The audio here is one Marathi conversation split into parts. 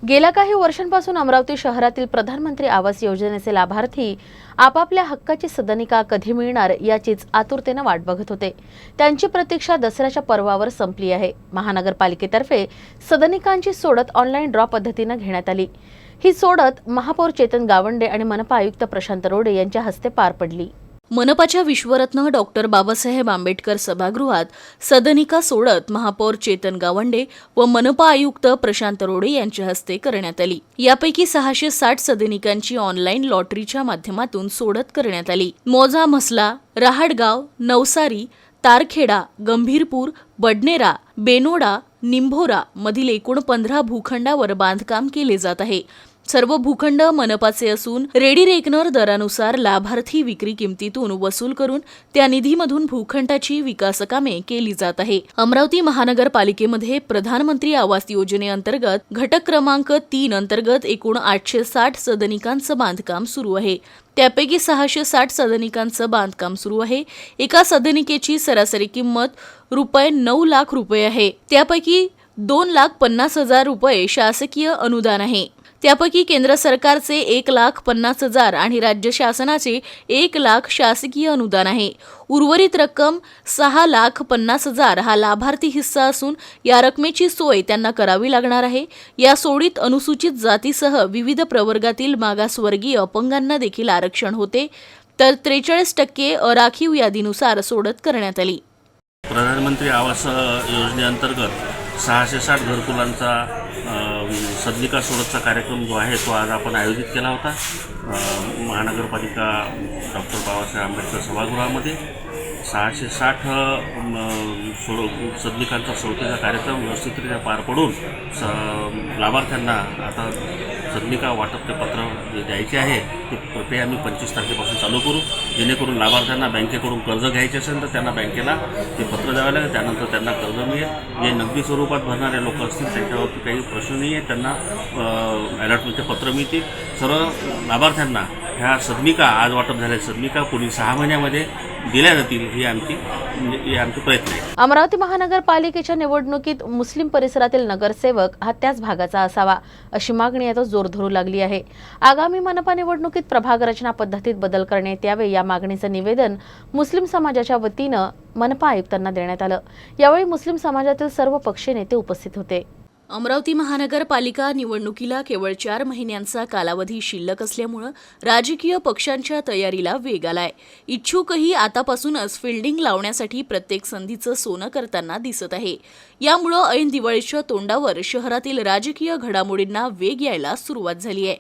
गेल्या काही वर्षांपासून अमरावती शहरातील प्रधानमंत्री आवास योजनेचे लाभार्थी आपापल्या हक्काची सदनिका कधी मिळणार याचीच आतुरतेने वाट बघत होते। त्यांची प्रतीक्षा दसऱ्याच्या पर्वावर संपली आहे। महानगरपालिकेतर्फे सदनिकांची सोडत ऑनलाईन ड्रॉ पद्धतीने घेण्यात आली। ही सोडत महापौर चेतन गावंडे आणि मनपा आयुक्त प्रशांत रोडे यांच्या हस्ते पार पडली। मनपाच्या विश्वरत्न डॉक्टर बाबासाहेब आंबेडकर सभागृहात सदनिका सोडत महापौर चेतन गावंडे व मनपा आयुक्त प्रशांत रोडे यांच्या हस्ते करण्यात आली। यापैकी 660 सदनिकांची ऑनलाईन लॉटरीच्या माध्यमातून सोडत करण्यात आली। मोजा मसला, रहाटगाव, नवसारी, तारखेडा, गंभीरपूर, बडनेरा, बेनोडा, निंभोरा मधील एकूण 15 भूखंडावर बांधकाम केले जात आहे। सर्व भूखंड मनपाचे असून रेडी रेकनर दरानुसार लाभार्थी विक्री किमतीतून वसूल करून त्या निधीमधून भूखंडाची विकासकामे केली जात आहे। अमरावती महानगरपालिकेमध्ये प्रधानमंत्री आवास योजनेअंतर्गत घटक क्रमांक 3 अंतर्गत एकूण 860 सदनिकांचं बांधकाम सुरू आहे। त्यापैकी 660 सदनिकांचं बांधकाम सुरू आहे। एका सदनिकेची सरासरी किंमत ₹9 लाख आहे। त्यापैकी 2,50,000 रुपये शासकीय अनुदान आहे। त्यापैकी केंद्र सरकारचे 1,50,000 आणि राज्य शासनाचे 1 लाख शासकीय अनुदान आहे। उर्वरित रक्कम 6,50,000 हा लाभार्थी हिस्सा असून या रकमेची सोय त्यांना करावी लागणार आहे। या सोडीत अनुसूचित जातीसह विविध प्रवर्गातील मागासवर्गीय अपंगांना देखील आरक्षण होते, तर 43% अराखीव यादीनुसार सोडत करण्यात आली। प्रधानमंत्री आवास योजनेअंतर्गत 660 घरकुलांचा सदनिका सोडतचा कार्यक्रम जो आहे तो आज आपण आयोजित केला होता महानगरपालिका डॉक्टर बाबासाहेब आंबेडकर सभागृहामध्ये। 660 सदनिकांचा सोडतीचा कार्यक्रम व्यवस्थितरित्या पार पडून लाभार्थ्यांना आता सदनिका वाटपचे पत्र जे द्यायचे आहे ते प्रक्रिया आम्ही 25 तारखेपासून चालू करू, जेणेकरून लाभार्थ्यांना बँकेकडून कर्ज घ्यायचे असेल तर त्यांना बँकेला ते पत्र द्यावे लागेल। त्यानंतर त्यांना कर्ज मिळेल। जे नगदी स्वरूपात भरणारे लोक असतील त्यांच्यावरती काही प्रश्न नाही आहे, त्यांना अलॉटमेंटचे पत्र मिळतील। सर्व लाभार्थ्यांना ह्या सदनिका आज वाटप झालेल्या सदनिका पुढील 6 महिन्यामध्ये दिल्या जातील ही आमचे प्रयत्न आहे। अमरावती महानगरपालिकेच्या निवडणुकीत मुस्लिम परिसरातील नगरसेवक हा त्याच भागाचा असावा अशी मागणी आता जोर धरू लागली आहे। आगामी मनपा निवडणुकीत प्रभाग रचना पद्धतीत बदल करण्यात यावे या मागणीचं निवेदन मुस्लिम समाजाच्या वतीनं मनपा आयुक्तांना देण्यात आलं। यावेळी मुस्लिम समाजातील सर्व पक्षीय नेते उपस्थित होते। अमरावती महानगरपालिका निवडणुकीला केवळ 4 महिन्यांचा कालावधी शिल्लक असल्यामुळे राजकीय पक्षांच्या तयारीला वेग आलाय। इच्छुकही आतापासूनच फिल्डिंग लावण्यासाठी प्रत्येक संधीचं सोनं करताना दिसत आहे। यामुळे ऐन दिवाळीच्या तोंडावर शहरातील राजकीय घडामोडींना वेग यायला सुरुवात झाली आहे।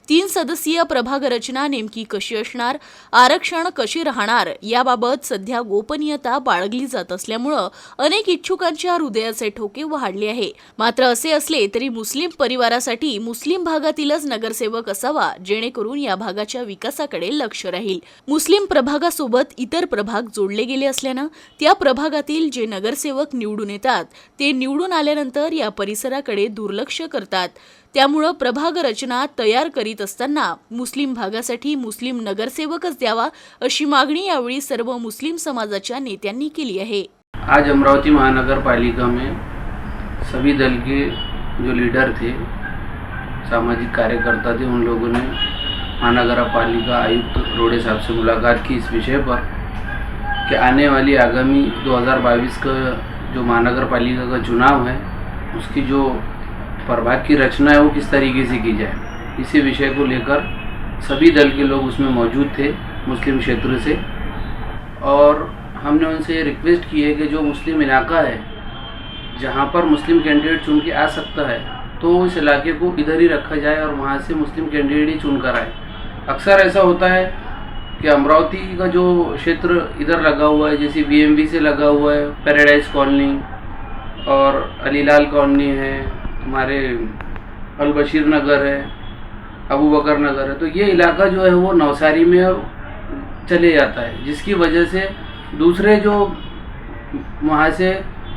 3 सदस्यीय प्रभाग रचना नेमकी कशी असणार, आरक्षण कशी राहणार याबाबत सध्या गोपनीयता बाळगली जात असल्यामुळे अनेक इच्छुकांच्या हृदयाचे ठोके वाढले आहे। मात्र असे असले तरी मुस्लिम परिवारासाठी मुस्लिम भागातीलच नगरसेवक असावा, जेणेकरून या भागाच्या विकासाकडे लक्ष राहील। मुस्लिम प्रभागासोबत इतर प्रभाग जोडले गेले असल्यानं त्या प्रभागातील जे नगरसेवक निवडून येतात ते निवडून आल्यानंतर या परिसराकडे दुर्लक्ष करतात। त्यामुळे प्रभाग रचना तयार करीत असताना मुस्लिम भागासाठी मुस्लिम नगरसेवकच द्यावा अशी मागणी यावेळी सर्व मुस्लिम समाजाच्या नेत्यांनी केली आहे। आज अमरावती महानगर पालिका में सभी दल के जो लीडर थे, सामाजिक कार्यकर्ता थे, उन लोगों ने महानगर पालिका आयुक्त रोडे साहब से मुलाकात की इस विषय पर कि आने वाली आगामी 2022 का जो महानगर पालिका का चुनाव है उसकी जो प्रभाग की रचना है वो किस तरीके से की जाए। इसी विषय को लेकर सभी दल के लोग उसमें मौजूद थे मुस्लिम क्षेत्र से, और हमने उनसे रिक्वेस्ट की है कि जो मुस्लिम इलाका है जहाँ पर मुस्लिम कैंडिडेट चुन के आ सकता है तो उस इलाके को इधर ही रखा जाए और वहाँ से मुस्लिम कैंडिडेट ही चुन कर आए। अक्सर ऐसा होता है कि अमरावती का जो क्षेत्र इधर लगा हुआ है, जैसे BMB से लगा हुआ है पैराडाइज कॉलोनी और अलीलाल कॉलोनी है, हमारे अल बशीर नगर है, अबू बकर नगर है, तो ये इलाका जो है वो नवसारी में चले जाता है, जिसकी वजह से दूसरे जो वहाँ से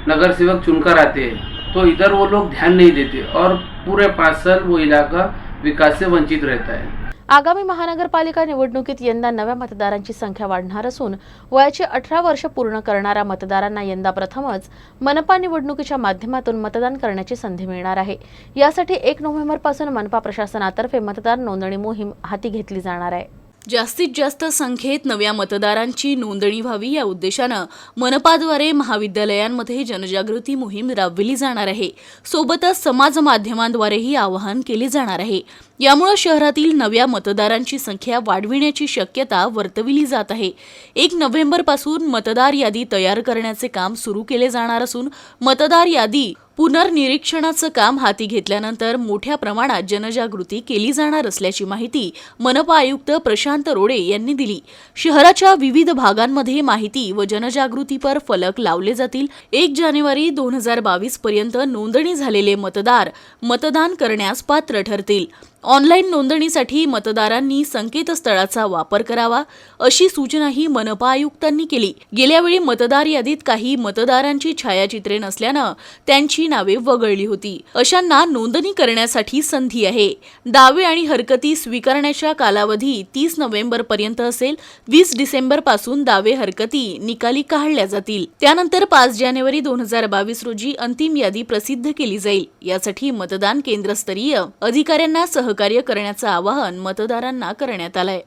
नगर सेवक चुनकर आते हैं तो इधर वो लोग ध्यान नहीं देते और पूरे 5 साल वो इलाका विकास से वंचित रहता है। आगामी महानगरपालिका निवडणुकीत यंदा नव्या मतदारांची संख्या वाढणार असून वयाची 18 वर्ष पूर्ण करणाऱ्या मतदारांना यंदा प्रथमच मनपा निवडणुकीच्या माध्यमातून मतदान करण्याची संधी मिळणार आहे। यासाठी 1 नोव्हेंबरपासून मनपा प्रशासनातर्फे मतदार नोंदणी मोहीम हाती घेतली जाणार आहे। जास्तीत जास्त संख्येत नव्या मतदारांची नोंदणी व्हावी या उद्देशानं मनपाद्वारे महाविद्यालयांमध्ये जनजागृती मोहीम राबविली जाणार आहे। सोबतच समाज माध्यमांद्वारेही आवाहन केले जाणार आहे। यामुळे शहरातील नव्या मतदारांची संख्या वाढविण्याची शक्यता वर्तविली जात आहे। 1 नोव्हेंबरपासून मतदार यादी तयार करण्याचे काम सुरू केले जाणार असून मतदार यादी पुनर्निरीक्षणाचं काम हाती घेतल्यानंतर मोठ्या प्रमाणात जनजागृती केली जाणार असल्याची माहिती मनपा आयुक्त प्रशांत रोडे यांनी दिली। शहराच्या विविध भागांमध्ये माहिती व जनजागृतीपर फलक लावले जातील। 1 जानेवारी 2022 पर्यंत नोंदणी झालेले मतदार मतदान करण्यास पात्र ठरतील। ऑनलाईन नोंदणीसाठी मतदारांनी संकेतस्थळाचा वापर करावा अशी सूचनाही मनपा आयुक्तांनी केली। गेल्या वेळी मतदार यादीत काही मतदारांची छायाचित्रे नसल्यानं त्यांची नावे वगळली होती। अशांना नोंदणी करण्यासाठी संधी आहे। दावे आणि हरकती स्वीकारण्याचा कालावधी 30 नोव्हेंबर पर्यंत असेल। 20 डिसेंबर पासून दावे हरकती निकाली काढल्या जातील। त्यानंतर 5 जानेवारी 2022 रोजी अंतिम यादी प्रसिद्ध केली जाईल। यासाठी मतदान केंद्रस्तरीय अधिकाऱ्यांना सहकार्य करण्याचं आवाहन मतदारांना करण्यात आलंय।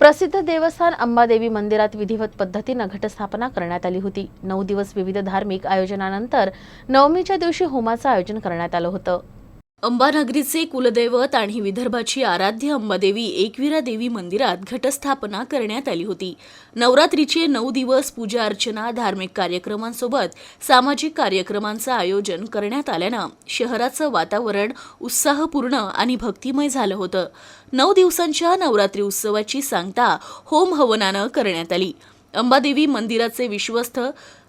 प्रसिद्ध देवस्थान अंबादेवी मंदिरात विधिवत पद्धतीनं घटस्थापना करण्यात आली होती। 9 दिवस विविध धार्मिक आयोजनानंतर नवमीच्या दिवशी होमाचं आयोजन करण्यात आलं होतं। अंबानगरीचे कुलदैवत आणि विदर्भाची आराध्य अंबादेवी एकविरा देवी मंदिरात घटस्थापना करण्यात आली होती। नवरात्रीचे 9 दिवस पूजा अर्चना, धार्मिक कार्यक्रमांसोबत सामाजिक कार्यक्रमांचं आयोजन करण्यात आल्यानं शहराचं वातावरण उत्साहपूर्ण आणि भक्तिमय झालं होतं। 9 दिवसांच्या नवरात्री उत्सवाची सांगता होम हवनानं करण्यात आली। अंबादेवी मंदिराचे विश्वस्त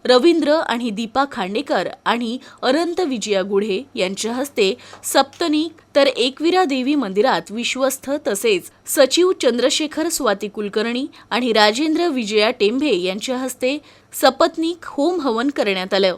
रवींद्र आणि दीपा खांडेकर आणि अनंत विजया गुढे यांच्या हस्ते सप्तनिक, तर एकविरा देवी मंदिरात विश्वस्त तसेच सचिव चंद्रशेखर स्वाती कुलकर्णी आणि राजेंद्र विजया टेंभे यांच्या हस्ते सपत्नीक होम हवन करण्यात आलं।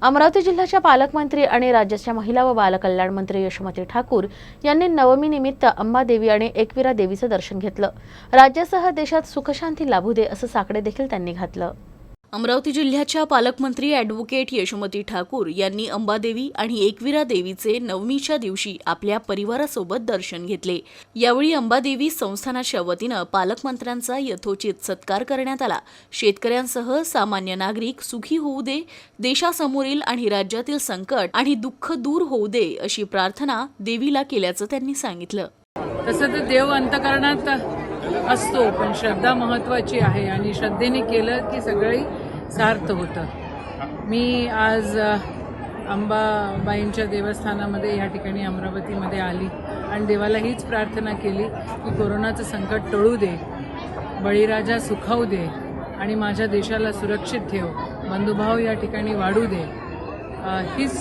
अमरावती जिल्ह्याच्या पालकमंत्री आणि राज्याच्या महिला व बालकल्याण मंत्री यशोमती ठाकूर यांनी नवमी निमित्त अंबादेवी आणि एकविरा देवीचं दर्शन घेतलं। राज्यासह देशात सुखशांती लाभू दे असं साकडे देखील त्यांनी घातलं। अमरावती जिल्ह्याच्या पालकमंत्री ॲडव्होकेट यशोमती ठाकूर यांनी अंबादेवी आणि एकविरा देवीचे नवमीच्या दिवशी आपल्या परिवारासोबत दर्शन घेतले। यावेळी अंबादेवी संस्थानाच्या वतीनं पालकमंत्र्यांचा यथोचित सत्कार करण्यात आला। शेतकऱ्यांसह सामान्य नागरिक सुखी होऊ दे, देशासमोरील आणि राज्यातील संकट आणि दुःख दूर होऊ दे अशी प्रार्थना देवीला केल्याचं त्यांनी सांगितलं। तसं तर देव अंतकरणात असतो, पण श्रद्धा महत्त्वाची आहे आणि श्रद्धेने केलं की सगळी सार्थ होतं। मी आज अंबाबाईंच्या देवस्थानामध्ये या ठिकाणी अमरावतीमध्ये आली आणि देवाला हीच प्रार्थना केली की कोरोनाचं संकट टळू दे, बळीराजा सुखावू दे आणि माझ्या देशाला सुरक्षित ठेव, बंधुभाव या ठिकाणी वाढू दे। हीच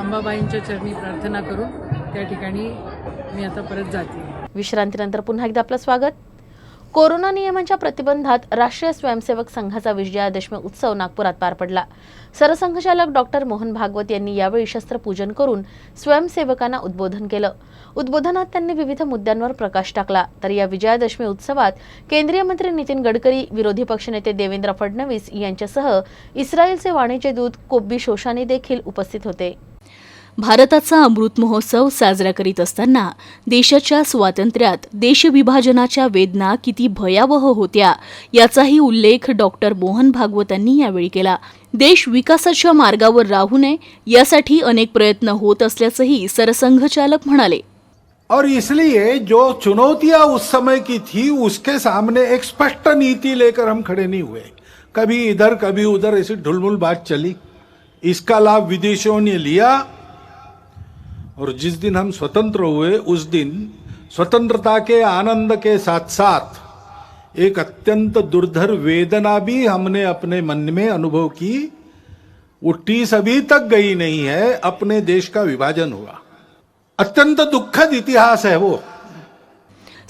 अंबाबाईंच्या चरणी प्रार्थना करून त्या ठिकाणी मी आता परत जाते। विश्रांतीनंतर पुन्हा एकदा आपलं स्वागत। कोरोना नियमांच्या प्रतिबंधात राष्ट्रीय स्वयंसेवक संघाचा विजयादशमी उत्सव नागपुरात पार पडला। सरसंघचालक डॉक्टर मोहन भागवत यांनी यावेळी शस्त्रपूजन करून स्वयंसेवकांना उद्बोधन केलं। उद्बोधनात त्यांनी विविध मुद्द्यांवर प्रकाश टाकला। तर या विजयादशमी उत्सवात केंद्रीय मंत्री नितीन गडकरी, विरोधी पक्षनेते देवेंद्र फडणवीस यांच्यासह इस्रायलचे वाणिज्य दूत कोब्बी शोशानी देखील उपस्थित होते। भारताचा अमृत महोत्सव साजरा करीत असताना देशाच्या स्वातंत्र्यात देशविभाजनाच्या वेदना किती भयावह होत्या याचाही उल्लेख डॉक्टर मोहन भागवतांनी यावेळी केला। देश विकासाच्या मार्गावर राहू नये यासाठी अनेक प्रयत्न होत असल्याचंही सरसंघचालक म्हणाले। और इसलिए जो चुनौतियां उस समय की थी उसके सामने एक स्पष्ट नीति लेकर हम खड़े नहीं हुए। कभी इधर कभी उधर ऐसी ढुलमुल बात चली। इसका लाभ विदेशियों ने लिया और जिस दिन हम स्वतंत्र हुए उस दिन स्वतंत्रता के आनंद के साथ साथ एक अत्यंत दुर्धर वेदना भी हमने अपने मन में अनुभव की। वो टीस अभी तक गई नहीं है, अपने देश का विभाजन हुआ। अत्यंत दुखद इतिहास है वो।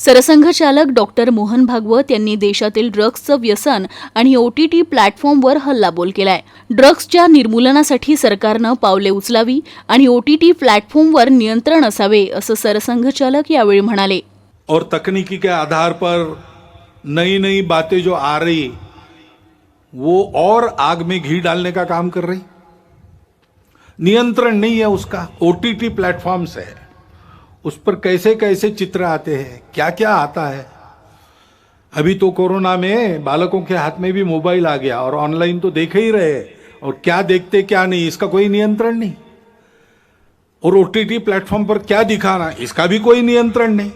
सरसंघचालक डॉक्टर मोहन भागवत यांनी देशातील ड्रग्जचं व्यसन आणि OTT प्लॅटफॉर्मवर हल्लाबोल केलाय. ड्रग्जच्या निर्मूलनासाठी सरकारनं पावले उचलावी आणि OTT प्लॅटफॉर्मवर नियंत्रण असावे असं सरसंघचालक यावेळी म्हणाले. और तकनीकी के आधार पर नई नई बातें जो आ रही वो और आग में घी डालने का काम कर रही। नियंत्रण नहीं है उसका। OTT प्लेटफॉर्म्स है, उस पर कैसे कैसे चित्र आते हैं, क्या क्या आता है। अभी तो कोरोना में बालकों के हाथ में भी मोबाइल आ गया और ऑनलाइन तो देख ही रहे, और क्या देखते क्या नहीं इसका कोई नियंत्रण नहीं। और OTT प्लेटफॉर्म पर क्या दिखाना इसका भी कोई नियंत्रण नहीं।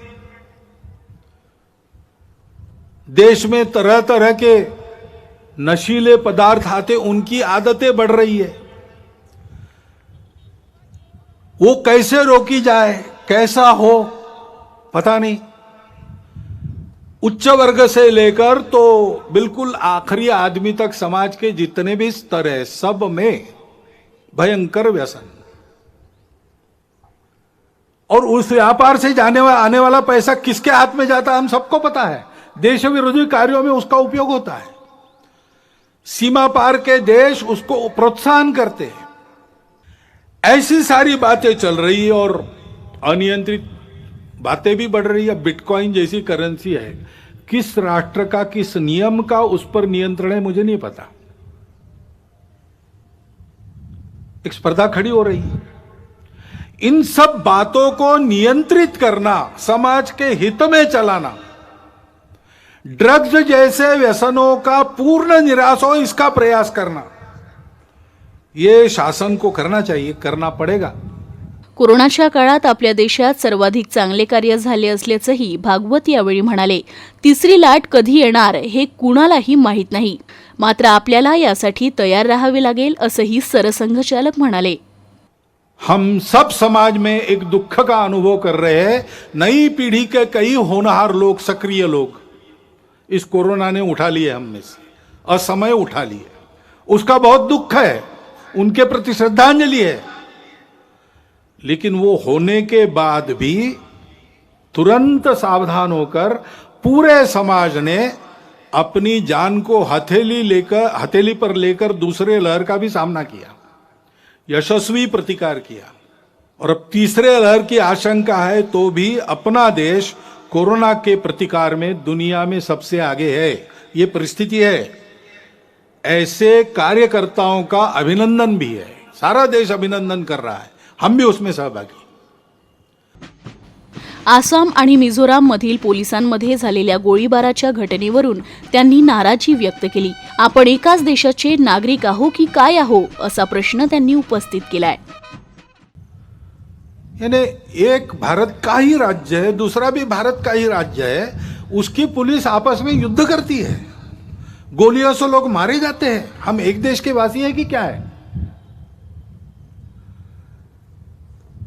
देश में तरह तरह के नशीले पदार्थ आते, उनकी आदतें बढ़ रही है। वो कैसे रोकी जाए, कैसा हो पता नहीं। उच्च वर्ग से लेकर तो बिल्कुल आखिरी आदमी तक समाज के जितने भी स्तर है सब में भयंकर व्यसन। और उस व्यापार से आने वाला पैसा किसके हाथ में जाता है हम सबको पता है। देश विरोधी कार्यों में उसका उपयोग होता है। सीमा पार के देश उसको प्रोत्साहन करते हैं। ऐसी सारी बातें चल रही है और अनियंत्रित बातें भी बढ़ रही है। बिटकॉइन जैसी करेंसी है, किस राष्ट्र का किस नियम का उस पर नियंत्रण है मुझे नहीं पता। एक स्पर्धा खड़ी हो रही है। इन सब बातों को नियंत्रित करना, समाज के हित में चलाना, ड्रग्स जैसे व्यसनों का पूर्ण निराश हो इसका प्रयास करना, ये शासन को करना चाहिए, करना पड़ेगा। कोरोनाच्या काळात आपल्या देशात सर्वाधिक चांगले कार्य झाले असल्याचंही भागवत यावेळी म्हणाले. तिसरी लाट कधी येणार हे कुणालाही माहीत नाही, मात्र आपल्याला यासाठी तयार राहावे लागेल असंही सरसंघचालक म्हणाले. हम सब समाज में एक दुख का अनुभव कर रहे हैं। नई पीढ़ी के कई होनहार लोग, सक्रिय लोग इस कोरोना ने उठा लिए हम में से, असमय उठा लिए। उसका बहुत दुख है, उनके प्रति श्रद्धांजलि है। लेकिन वो होने के बाद भी तुरंत सावधान होकर पूरे समाज ने अपनी जान को हथेली पर लेकर दूसरे लहर का भी सामना किया, यशस्वी प्रतिकार किया। और अब तीसरे लहर की आशंका है तो भी अपना देश कोरोना के प्रतिकार में दुनिया में सबसे आगे है। ये परिस्थिति है। ऐसे कार्यकर्ताओं का अभिनंदन भी है, सारा देश अभिनंदन कर रहा है, हम भी उसमें सहभागी। आसाम आणि मिझोराम मधील पोलिसांमध्ये झालेल्या गोळीबाराच्या घटनेवरून त्यांनी नाराजी व्यक्त केली. आपण एकाच देशाचे नागरिक आहो की काय आहो असा प्रश्न त्यांनी उपस्थित केलाय. यानी एक भारत का ही राज्य है, दूसरा भी भारत का ही राज्य है, उसकी पुलिस आपस में युद्ध करती है, गोलियों से लोग मारे जाते हैं। हम एक देश के वासी हैं कि क्या है?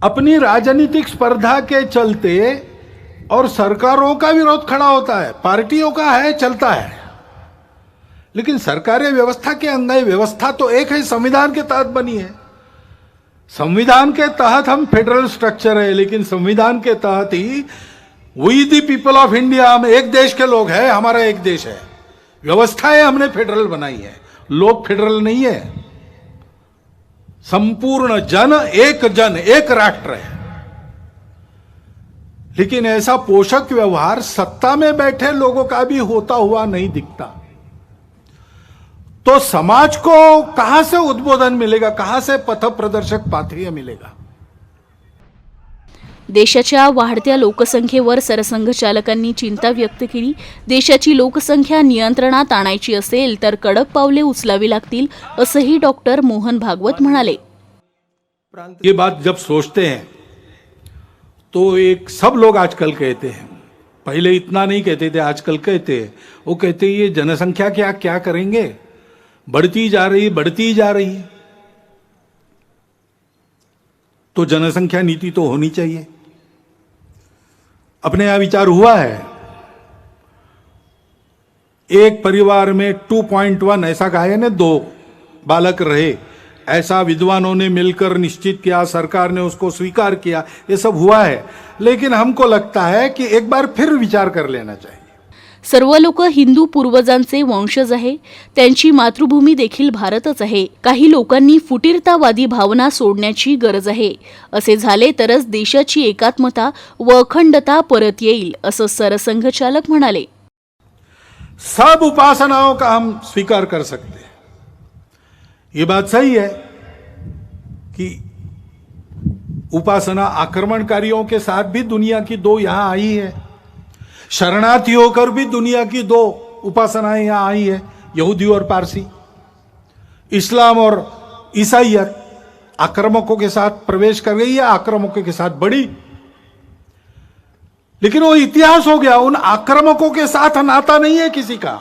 अपनी राजनीतिक स्पर्धा के चलते और सरकारों का विरोध खड़ा होता है, पार्टियों का है, चलता है। लेकिन सरकारें व्यवस्था के अंग है। व्यवस्था तो एक है, संविधान के तहत बनी है। संविधान के तहत हम फेडरल स्ट्रक्चर है, लेकिन संविधान के तहत ही we the people of India, हम एक देश के लोग हैं, हमारा एक देश है। व्यवस्थाएं हमने फेडरल बनाई है, लोग फेडरल नहीं है। संपूर्ण जन एक राष्ट्र है। लेकिन ऐसा पोषक व्यवहार सत्ता में बैठे लोगों का भी होता हुआ नहीं दिखता। तो समाज को कहां से उद्बोधन मिलेगा, कहां से पथ प्रदर्शक पाथेय मिलेगा? देशाच्या वाढत्या लोकसंख्येवर सरसंघचालकांनी चिंता व्यक्त केली. देशाची लोकसंख्या नियंत्रणात आणायची असेल तर कडक पावले उचलावी लागतील असंही डॉक्टर मोहन भागवत म्हणाले. ये बात जब सोचते हैं तो एक सब लोग आजकल कहते हैं, पहले इतना नहीं कहते थे, आजकल कहते हैं। वो कहते हैं ये जनसंख्या क्या करेंगे, बढ़ती जा रही है। तो जनसंख्या नीति तो होनी चाहिए। अपने यहां विचार हुआ है, एक परिवार में 2.1 ऐसा कहा है ना, 2 बालक रहे, ऐसा विद्वानों ने मिलकर निश्चित किया, सरकार ने उसको स्वीकार किया, ये सब हुआ है। लेकिन हमको लगता है कि एक बार फिर विचार कर लेना चाहिए। सर्व लोक हिंदू पूर्वजांचे वंशज आहे, त्यांची मातृभूमी देखील भारतच आहे. काही लोकांनी फुटीरतावादी भावना सोडण्याची गरज आहे. असे झाले तरच देशाची एकात्मता व अखंडता परत येईल, असं सरसंघचालक म्हणाले. सब उपासनाओं का हम स्वीकार कर सकते हैं। ये बात सही है कि उपासना आक्रमणकारियों के साथ भी दुनिया की दो यहां आई है, शरणार्थी होकर भी दुनिया की दो उपासनाएं यहां आई है, यहूदी और पारसी। इस्लाम और ईसाइयत आक्रामकों के साथ प्रवेश कर गई है, आक्रामकों के साथ बढ़ी, लेकिन वो इतिहास हो गया। उन आक्रामकों के साथ नाता नहीं है किसी का।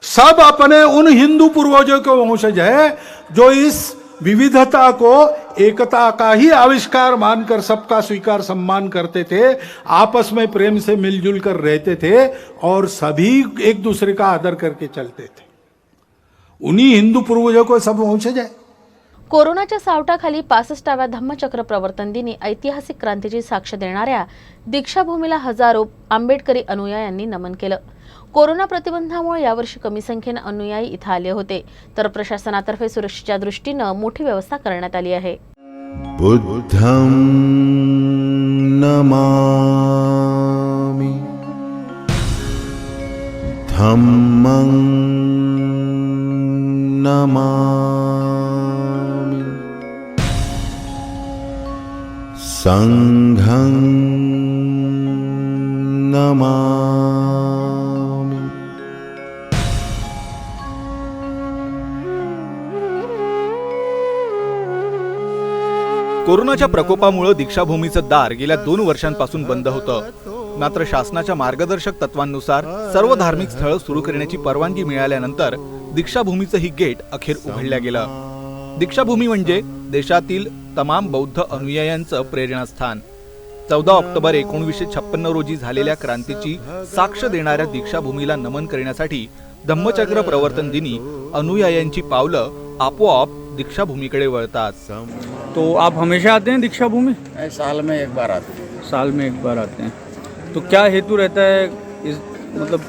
सब अपने उन हिंदू पूर्वजों के वंशज है जो इस विविधता को एकता का ही आविष्कार मानकर सबका स्वीकार सम्मान करते थे, आपस में प्रेम से मिलजुल कर रहते थे और सभी एक दूसरे का आदर करके चलते थे। उन्हीं हिंदू पूर्वजों को सब वंशज है। कोरोनाच्या सावटाखाली 65व्या धम्मचक्र प्रवर्तन दिनी ऐतिहासिक क्रांतीची साक्ष देणाऱ्या दीक्षाभूमीला हजारो आंबेडकरी अनुयायांनी नमन केलं. कोरोना प्रतिबंधामुळे यावर्षी कमी संख्येने अनुयायी इथं आले होते, तर प्रशासनातर्फे सुरक्षेच्या दृष्टीनं मोठी व्यवस्था करण्यात आली आहे. बुद्धं नमामि धम्मं नमामि संघं नमामि। कोरोनाच्या प्रकोपामुळे दीक्षाभूमीचं दार गेल्या 2 वर्षांपासून बंद होतं. मात्र शासनाच्या मार्गदर्शक तत्वांनुसार सर्व धार्मिक स्थळं सुरू करण्याची परवानगी मिळाल्यानंतर दीक्षाभूमीचं ही गेट अखेर उघडलं गेलं. दीक्षाभूमी म्हणजे देशातील तमाम बौद्ध अनुयायांचं प्रेरणास्थान. 14 ऑक्टोबर 1956 रोजी झालेल्या क्रांतीची साक्ष देणाऱ्या दीक्षाभूमीला नमन करण्यासाठी धम्मचक्र प्रवर्तन दिनी अनुयायांची पावलं आपोआप दीक्षाभूमीकडे वळतात. तो आप हमेशा आते हैं दीक्षा भूमि? साल में एक बार आते हैं। साल में एक बार आते हैं। तो क्या हेतु रहता है इस मतलब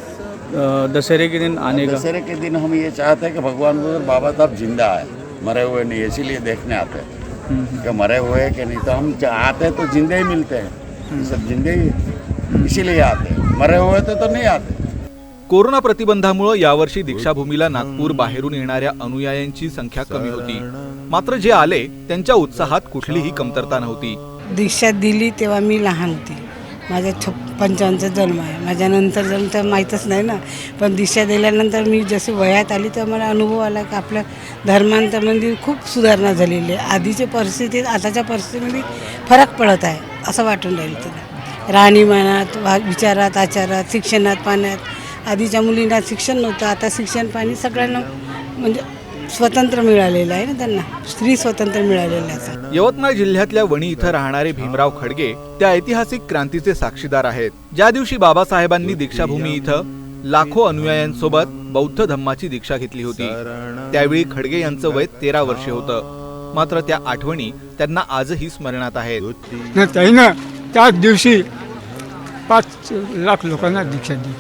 दशहरे के दिन आने का? दशहरे के दिन हम ये चाहते हैं कि भगवान बुद्ध बाबा साहब जिंदा है, मरे हुए नहीं, इसीलिए देखने आते हैं कि मरे हुए हैं कि नहीं। तो हम आते हैं तो जिंदे ही मिलते हैं, सब जिंदे ही, इसीलिए आते हैं। मरे हुए थे तो नहीं आते। कोरोना प्रतिबंधामुळे यावर्षी दीक्षाभूमीला नागपूर बाहेरून येणाऱ्या अनुयायांची संख्या कमी होती. मात्र जे आले त्यांच्या उत्साहात कुठलीही कमतरता नव्हती. दीक्षा दिली तेव्हा मी लहान होती, माझ्या 55चा जन्म आहे. माझ्यानंतर जन्म तर माहीतच नाही ना, पण दीक्षा दिल्यानंतर मी जशी वयात आली तर मला अनुभव आला की आपल्या धर्मांतरामध्ये खूप सुधारणा झालेली आहे. आधीच्या परिस्थितीत आताच्या परिस्थितीमध्ये फरक पडत आहे असं वाटून राहिलं त्याला. राहणीमानात, विचारात, आचारात, शिक्षणात, पाण्यात. आधीच्या मुलींना शिक्षण नव्हतं, आता शिक्षण पाणी सगळ्यांना म्हणजे स्वतंत्र मिळालेलं आहे ना, त्यांना स्त्री स्वतंत्र मिळालेलं आहे. यवतमाळ जिल्ह्यातल्या वणी इथं राहणारे भीमराव खडगे त्या ऐतिहासिक क्रांतीचे साक्षीदार आहेत. ज्या दिवशी बाबासाहेबांनी दीक्षाभूमी इथं लाखो अनुयायांसोबत बौद्ध धम्माची दीक्षा घेतली होती, त्यावेळी खडगे यांचं वय 13 वर्षे होतं. मात्र त्या आठवणी त्यांना आजही स्मरणात आहेत. त्यानं त्याच दिवशी 5 लाख लोकांना दीक्षा दिली.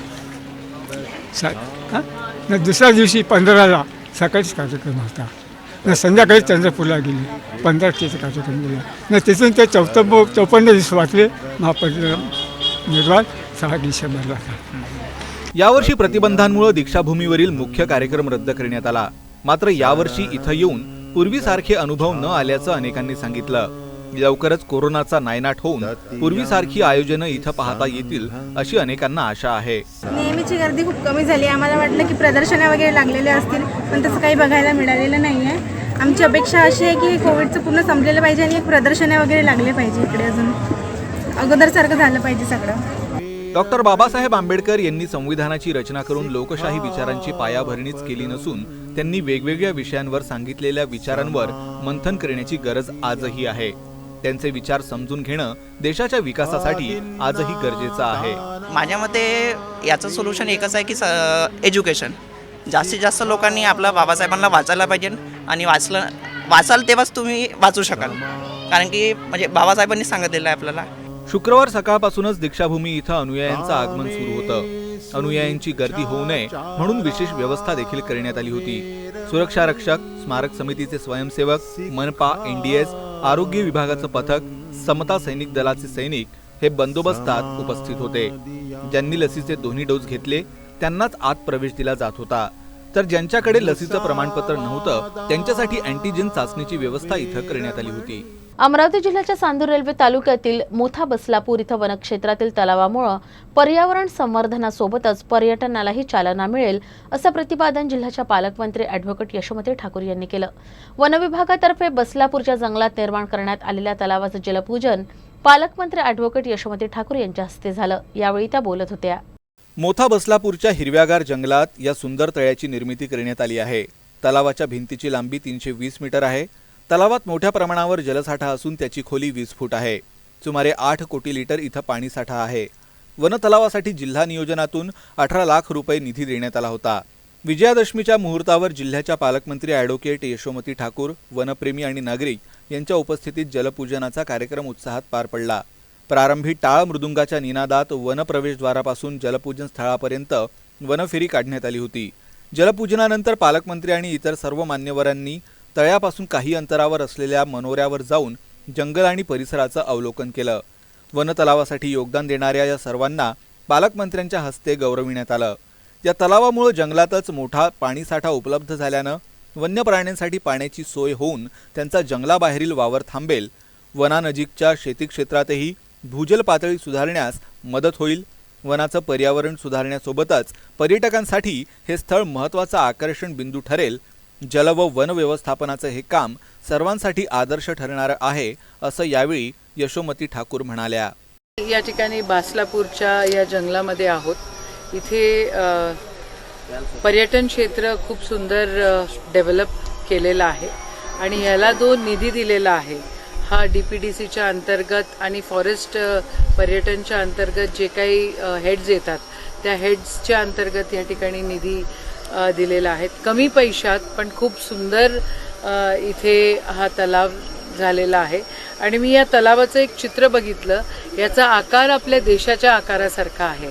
दुसऱ्या दिवशी 15ला सकाळीच कार्यक्रम होता, संध्याकाळी चंद्रपूरला गेले, 15चा कार्यक्रम गेला. तिथून ते 54 दिवस वाचले महापरिनिर्वाण निर्वाण 6 डिसेंबरला. यावर्षी प्रतिबंधांमुळे दीक्षाभूमीवरील मुख्य कार्यक्रम रद्द करण्यात आला. मात्र यावर्षी इथं येऊन पूर्वीसारखे अनुभव न आल्याचं अनेकांनी सांगितलं. लवकरच कोरोनाचा नायनाट होऊन पूर्वीसारखी आयोजनं इथं पाहता येतील अशी अनेकांना आशा आहे. नेहमीची गर्दी खूप कमी झाली. आम्हाला वाटलं की प्रदर्शनं वगैरे लागलेले असतील, पण तसं काही बघायला मिळालेलं नाही आहे. आमची अपेक्षा अशी आहे की कोविडचं पूर्ण संपलेलं पाहिजे आणि एक प्रदर्शनं वगैरे लागले पाहिजे इकडे, अजून अगोदरसारखं झालं पाहिजे सगळं. डॉक्टर बाबासाहेब आंबेडकर यांनी संविधानाची रचना करून लोकशाही विचारांची पायाभरणीच केली नसून त्यांनी वेगवेगळ्या विषयांवर सांगितलेल्या विचारांवर मंथन करण्याची गरज आजही आहे. त्यांचे विचार समजून घेणं देशाच्या विकासासाठी आजही गरजेचं आहे. माझ्या मते याचं सोल्युशन एकच आहे की एज्युकेशन. जास्तीत जास्त लोकांनी आपल्या बाबासाहेबांना वाचायला पाहिजे आणि वाचाल तेव्हाच तुम्ही वाचू शकाल, कारण की म्हणजे बाबासाहेबांनी सांगितलेलं आहे आपल्याला. शुक्रवार सकाळपासूनच दीक्षाभूमी इथं अनुयायांचं आगमन सुरू होतं. अनुयायांची गर्दी होऊ नये म्हणून विशेष व्यवस्था देखील करण्यात आली होती. सुरक्षा रक्षक, स्मारक समितीचे स्वयंसेवक, मनपा, NDS, आरोग्य विभागाचं पथक, समता सैनिक दलाचे सैनिक हे बंदोबस्तात उपस्थित होते. ज्यांनी लसीचे दोन्ही डोस घेतले त्यांनाच आत प्रवेश दिला जात होता, तर ज्यांच्याकडे लसीचं प्रमाणपत्र नव्हतं त्यांच्यासाठी अँटीजेन चाचणीची व्यवस्था इथं करण्यात आली होती. अमरावती जिल्ह्याच्या चांदूर रेल्वे तालुक्यातील मोठा बसलापूर इथं वनक्षेत्रातील तलावामुळे पर्यावरण संवर्धनासोबतच पर्यटनालाही चालना मिळेल असं प्रतिपादन जिल्ह्याच्या पालकमंत्री ॲडव्होकेट यशोमती ठाकूर यांनी केलं. वनविभागातर्फे बसलापूरच्या जंगलात निर्माण करण्यात आलेल्या तलावाचं जलपूजन पालकमंत्री ॲडव्होकेट यशोमती ठाकूर यांच्या हस्ते झालं. यावेळी त्या बोलत होत्या. मोठा बसलापूरच्या हिरव्यागार जंगलात या सुंदर तळ्याची निर्मिती करण्यात आली आहे. तलावाच्या भिंतीची लांबी 320 मीटर आहे. तलावात मोठ्या प्रमाणावर जलसाठा असून त्याची खोली 20 फूट आहे. सुमारे 8 कोटी लिटर इथं पाणीसाठा आहे. वनतलावासाठी जिल्हा नियोजनातून 18 लाख रुपये निधी देण्यात आला होता. विजयादशमीच्या मुहूर्तावर जिल्ह्याच्या पालकमंत्री ॲडव्होकेट यशोमती ठाकूर, वनप्रेमी आणि नागरिक यांच्या उपस्थितीत जलपूजनाचा कार्यक्रम उत्साहात पार पडला. प्रारंभी टाळ मृदुंगाच्या निनादात वनप्रवेशद्वारापासून जलपूजन स्थळापर्यंत वनफेरी काढण्यात आली होती. जलपूजनानंतर पालकमंत्री आणि इतर सर्व मान्यवरांनी तळ्यापासून काही अंतरावर असलेल्या मनोऱ्यावर जाऊन जंगल आणि परिसराचं अवलोकन केलं. वनतलावासाठी योगदान देणाऱ्या या सर्वांना पालकमंत्र्यांच्या हस्ते गौरविण्यात आलं. या तलावामुळे जंगलातच मोठा पाणीसाठा उपलब्ध झाल्यानं वन्य प्राण्यांसाठी पाण्याची सोय होऊन त्यांचा जंगलाबाहेरील वावर थांबेल. वनानजीकच्या शेती क्षेत्रातही भूजल पातळी सुधारण्यास मदत होईल. वनाचं पर्यावरण सुधारण्यासोबतच पर्यटकांसाठी हे स्थळ महत्त्वाचा आकर्षण बिंदू ठरेल. जल व वन व्यवस्थापनाचं हे काम सर्वांसाठी आदर्श ठरणार आहे असं यावेळी यशोमती ठाकूर म्हणाल्या. या ठिकाणी बासलापूरच्या या जंगलामध्ये आहोत. इथे पर्यटन क्षेत्र खूप सुंदर डेव्हलप केलेलं आहे आणि याला जो निधी दिलेला आहे हा DPDCच्या अंतर्गत आणि फॉरेस्ट पर्यटनच्या अंतर्गत जे काही हेड्स येतात त्या हेड्सच्या अंतर्गत या ठिकाणी निधी दिलेला आहे. कमी पैशात पण खूप सुंदर इथे हा तलाव झालेला आहे आणि मी या तलावाचं एक चित्र बघितलं. याचा आकार आपल्या देशाच्या आकारासारखा आहे.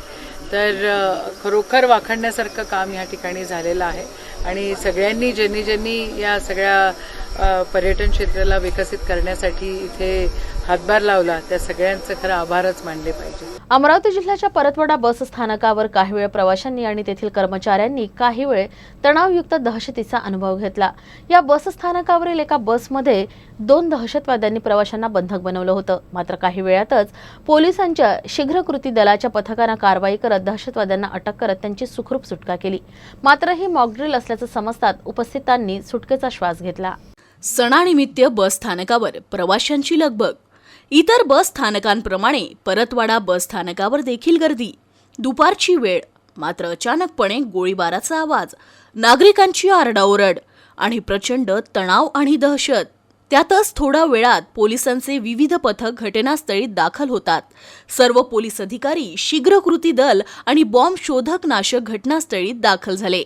तर खरोखर वाखाणण्यासारखं काम या ठिकाणी झालेलं आहे आणि सगळ्यांनी ज्यांनी या सगळ्या पर्यटन क्षेत्राला विकसित करण्यासाठी इथे हातभार लावला त्या सगळ्यांचे खरं आभारच मानले पाहिजे. अमरावती जिल्ह्याच्या परतवाडा बस स्थानकावर काही वेळ प्रवाशांनी आणि तेथील कर्मचाऱ्यांनी काही वेळ तणावयुक्त दहशतीचा अनुभव घेतला. या बस स्थानकावरील एका बसमध्ये 2 दहशतवाद्यांनी प्रवाशांना बंधक बनवलं होतं. मात्र काही वेळातच पोलिसांच्या शीघ्र कृती दलाच्या पथकानं कारवाई करत दहशतवाद्यांना अटक करत त्यांची सुखरूप सुटका केली. मात्र ही मॉकड्रिल असल्याचं समजतात उपस्थितांनी सुटकेचा श्वास घेतला. सणानिमित्त बस स्थानकावर प्रवाशांची लगबग. इतर बस स्थानकांप्रमाणे परतवाडा बस स्थानकावर देखील गर्दी. दुपारची वेळ, मात्र अचानकपणे गोळीबाराचा आवाज, नागरिकांची आरडाओरड आणि प्रचंड तणाव आणि दहशत. त्यातच थोड्या वेळात पोलिसांचे विविध पथक घटनास्थळी दाखल होतात. सर्व पोलीस अधिकारी, शीघ्र कृती दल आणि बॉम्ब शोधक नाशक घटनास्थळी दाखल झाले.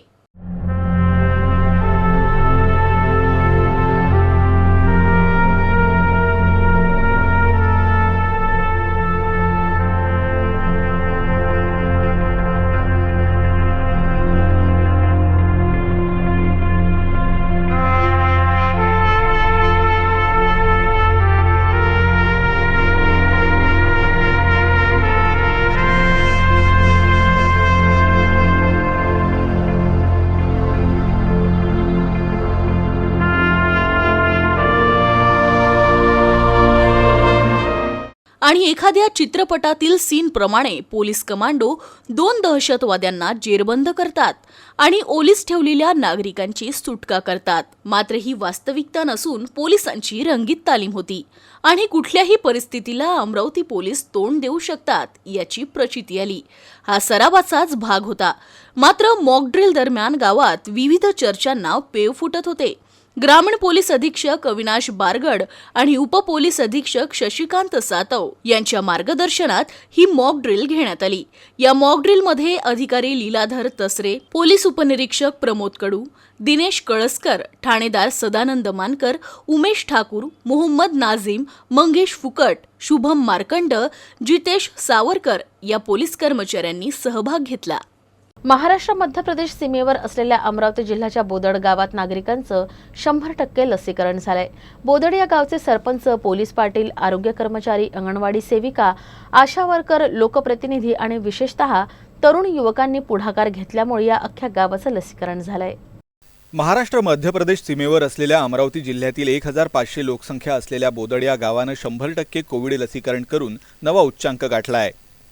आणि एखाद्या चित्रपटातील सीनप्रमाणे पोलीस कमांडो 2 दहशतवाद्यांना जेरबंद करतात आणि ओलीस ठेवलेल्या नागरिकांची सुटका करतात. मात्र ही वास्तविकता नसून पोलिसांची रंगीत तालीम होती आणि कुठल्याही परिस्थितीला अमरावती पोलीस तोंड देऊ शकतात याची प्रचिती आली. हा सरावाचाच भाग होता. मात्र मॉकड्रिल दरम्यान गावात विविध चर्चांना पेव फुटत होते. ग्रामीण पोलीस अधीक्षक अविनाश बारगड आणि उपपोलीस अधीक्षक शशिकांत सातव यांच्या मार्गदर्शनात ही मॉक ड्रिल घेण्यात आली। या मॉक ड्रिलमध्ये अधिकारी लीलाधर तसरे, पोलीस उपनिरीक्षक प्रमोद कडू, दिनेश कळसकर, ठाणेदार सदानंद मानकर, उमेश ठाकूर, मोहम्मद नाझीम, मंगेश फुकट, शुभम मार्कंड, जितेश सावरकर या पोलीस कर्मचाऱ्यांनी सहभाग घेतला। महाराष्ट्र मध्य प्रदेश सीमेवर असलेल्या अमरावती जिल्ह्याच्या बोदड गावात नागरिकांचं 100% लसीकरण झालंय। बोदड या गावचे सरपंच, पोलीस पाटील, आरोग्य कर्मचारी, अंगणवाडी सेविका, आशा वर्कर, लोकप्रतिनिधी आणि विशेषतः तरुण युवकांनी पुढाकार घेतल्यामुळे या अख्ख्या गावाचं लसीकरण झालंय। महाराष्ट्र मध्य प्रदेश सीमेवर असलेल्या अमरावती जिल्ह्यातील 1500 लोकसंख्या असलेल्या बोदड या गावानं 100% कोविड लसीकरण करून नवा उच्चांक गाठला आहे।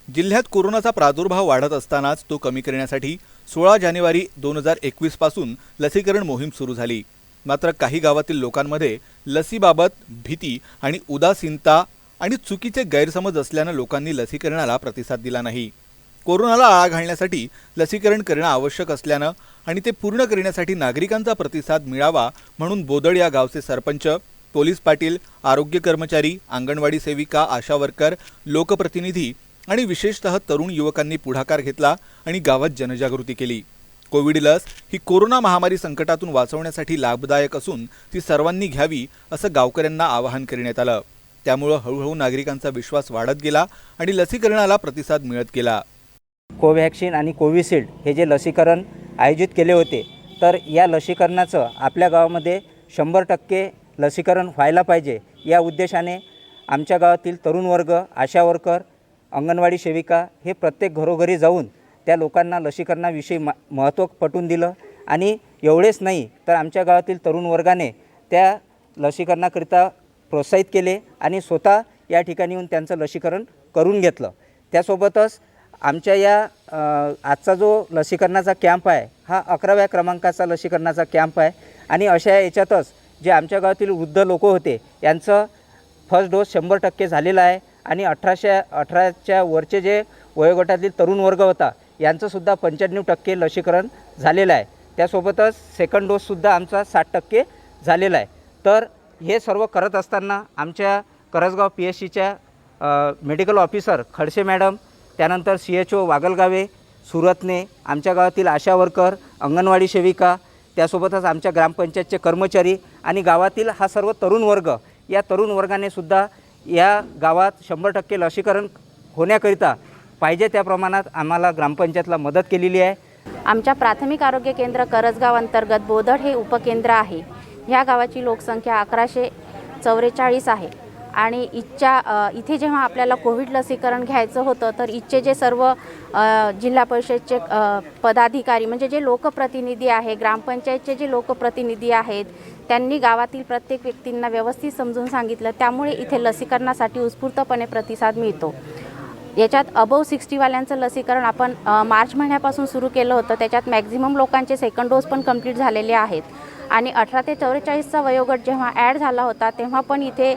जिल्ह्यात कोरोनाचा प्रादुर्भाव वाढत असतानाच तो कमी करण्यासाठी 16 जानेवारी 2021 पासून लसीकरण मोहीम सुरू झाली। मात्र काही गावातील लोकांमध्ये लसीबाबत भीती आणि उदासीनता आणि चुकीचे गैरसमज असल्यानं लोकांनी लसीकरणाला प्रतिसाद दिला नाही। कोरोनाला आळा घालण्यासाठी लसीकरण करणं आवश्यक असल्यानं आणि ते पूर्ण करण्यासाठी नागरिकांचा प्रतिसाद मिळावा म्हणून बोदड या गावचे सरपंच, पोलीस पाटील, आरोग्य कर्मचारी, अंगणवाडी सेविका, आशा वर्कर, लोकप्रतिनिधी आणि विशेषतः तरुण युवकांनी पुढाकार घेतला आणि गावात जनजागृती केली। कोविड लस ही कोरोना महामारी संकटातून वाचवण्यासाठी लाभदायक असून ती सर्वांनी घ्यावी असं गावकऱ्यांना आवाहन करण्यात आलं। त्यामुळे हळूहळू नागरिकांचा विश्वास वाढत गेला आणि लसीकरणाला प्रतिसाद मिळत गेला। कोव्हॅक्सिन आणि कोविशिल्ड हे जे लसीकरण आयोजित केले होते, तर या लसीकरणाचं आपल्या गावामध्ये 100% लसीकरण व्हायला पाहिजे या उद्देशाने आमच्या गावातील तरुण वर्ग, आशा वर्कर, अंगणवाडी सेविका हे प्रत्येक घरोघरी जाऊन त्या लोकांना लसीकरणाविषयी महत्त्व पटवून दिलं आणि एवढेच नाही तर आमच्या गावातील तरुण वर्गाने त्या लसीकरणाकरिता प्रोत्साहित केले आणि स्वतः या ठिकाणी येऊन त्यांचं लसीकरण करून घेतलं। त्यासोबतच आमच्या या आजचा जो लसीकरणाचा कॅम्प आहे हा 11व्या क्रमांकाचा लसीकरणाचा कॅम्प आहे आणि अशा याच्यातच जे आमच्या गावातील वृद्ध लोक होते यांचं फर्स्ट डोस 100% झालेला आहे आणि 18च्या वरचे जे वयोगटातील तरुण वर्ग होता यांचंसुद्धा 95% लसीकरण झालेलं आहे। त्यासोबतच सेकंड डोससुद्धा आमचा 60% झालेला आहे। तर हे सर्व करत असताना आमच्या करसगाव PSCच्या मेडिकल ऑफिसर खडसे मॅडम, त्यानंतर CHO वागलगावे, सुरतने, आमच्या गावातील आशा वर्कर, अंगणवाडी सेविका, त्यासोबतच आमच्या ग्रामपंचायतचे कर्मचारी आणि गावातील हा सर्व तरुण वर्ग, या तरुण वर्गाने सुद्धा या गावात 100% लसीकरण होण्याकरिता पाहिजे त्या प्रमाणात आम्हाला ग्रामपंचायतला मदत केलेली आहे। आमच्या प्राथमिक आरोग्य केंद्र करसगाव अंतर्गत बोदड हे उपकेंद्र आहे। ह्या गावाची लोकसंख्या 1144 आहे आणि इथे जेव्हा आपल्याला कोविड लसीकरण घ्यायचं होतं तर इथचे जे सर्व जिल्हा परिषदचे पदाधिकारी म्हणजे जे लोकप्रतिनिधी आहे, ग्रामपंचायतचे जे लोकप्रतिनिधी आहेत, त्यांनी गावातील प्रत्येक व्यक्तींना व्यवस्थित समजून सांगितलं। त्यामुळे इथे लसीकरणासाठी उत्स्फूर्तपणे प्रतिसाद मिळतो। याच्यात अबव 60 वाल्यांचं लसीकरण आपण मार्च महिन्यापासून सुरू केलं होतं। त्याच्यात मॅक्झिमम लोकांचे सेकंड डोस पण कंप्लीट झालेले आहेत आणि 18 ते 44चा वयोगट जेव्हा ॲड झाला होता तेव्हा पण इथे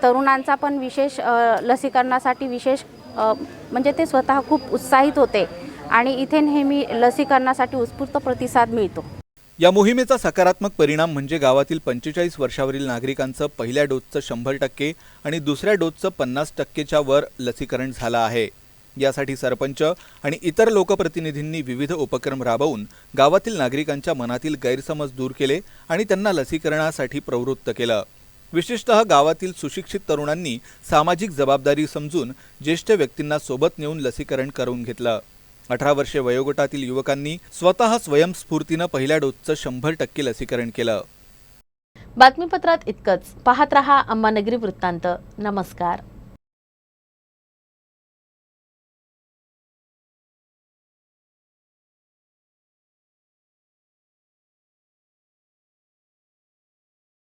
तरुणांचा पण विशेष लसीकरणासाठी विशेष म्हणजे ते स्वतः खूप उत्साहित होते आणि इथे नेहमी लसीकरणासाठी उत्स्फूर्त प्रतिसाद मिळतो। या मोहिमेचा सकारात्मक परिणाम म्हणजे गावातील 45 वर्षावरील नागरिकांचं पहिल्या डोसचं 100% आणि दुसऱ्या डोसचं 50%च्या वर लसीकरण झालं आहे। यासाठी सरपंच आणि इतर लोकप्रतिनिधींनी विविध उपक्रम राबवून गावातील नागरिकांच्या मनातील गैरसमज दूर केले आणि त्यांना लसीकरणासाठी प्रवृत्त केलं। विशेषतः गावातील सुशिक्षित तरुणांनी सामाजिक जबाबदारी समजून ज्येष्ठ व्यक्तींना सोबत नेऊन लसीकरण करून घेतलं। 18 वर्षे वयोगटातील युवकांनी स्वतः स्वयंस्फूर्तीनं पहिल्या डोसचं 100% लसीकरण केलं। बातमीपत्रात इतकंच। पाहत रहा अंबानगरी वृत्तांत। नमस्कार।